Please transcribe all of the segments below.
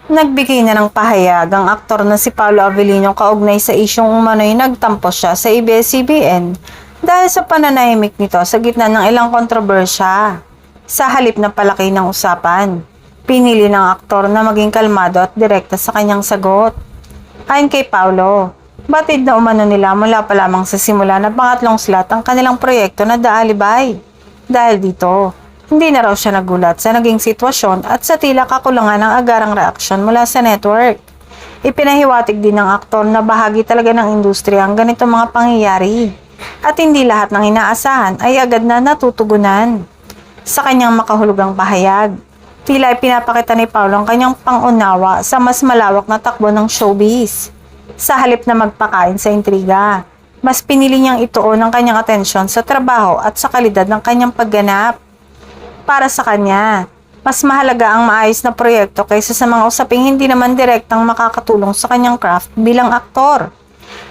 Nagbigay na ng pahayag ang aktor na si Paolo Avellino kaugnay sa isyong umano'y nagtampo siya sa ABS-CBN dahil sa pananahimik nito sa gitna ng ilang kontrobersya. Sa halip na palaki ng usapan, pinili ng aktor na maging kalmado at direkta sa kanyang sagot. Ayon kay Paolo, batid na umano nila mula pa lamang sa simula na pangatlong slot ang kanilang proyekto na The Alibay. Dahil dito, hindi na raw siya nagulat sa naging sitwasyon at sa tila kakulangan ng agarang reaksyon mula sa network. Ipinahiwatig din ng aktor na bahagi talaga ng industriya ang ganitong mga pangyayari at hindi lahat ng inaasahan ay agad na natutugunan. Sa kanyang makahulugang pahayag, tila ipinapakita ni Paolo ang kanyang pangunawa sa mas malawak na takbo ng showbiz. Sa halip na magpakain sa intriga, mas pinili niyang ituon ang kanyang atensyon sa trabaho at sa kalidad ng kanyang pagganap. Para sa kanya, mas mahalaga ang maayos na proyekto kaysa sa mga usaping hindi naman direktang makakatulong sa kanyang craft bilang aktor.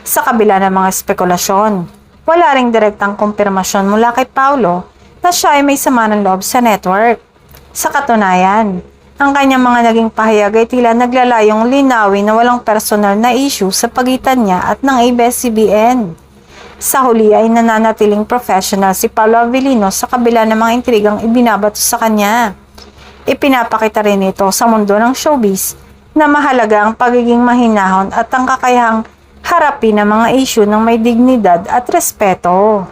Sa kabila ng mga spekulasyon, wala ring direktang kumpirmasyon mula kay Paolo na siya ay may sama ng loob sa network. Sa katunayan, ang kanyang mga naging pahayag ay tila naglalayong linawin na walang personal na issue sa pagitan niya at ng ABS-CBN. Sa huli ay nananatiling professional si Paolo Avellino sa kabila ng mga intrigang ibinabato sa kanya. Ipinapakita rin ito sa mundo ng showbiz na mahalaga ang pagiging mahinahon at ang kakayahang harapin ang mga issue ng may dignidad at respeto.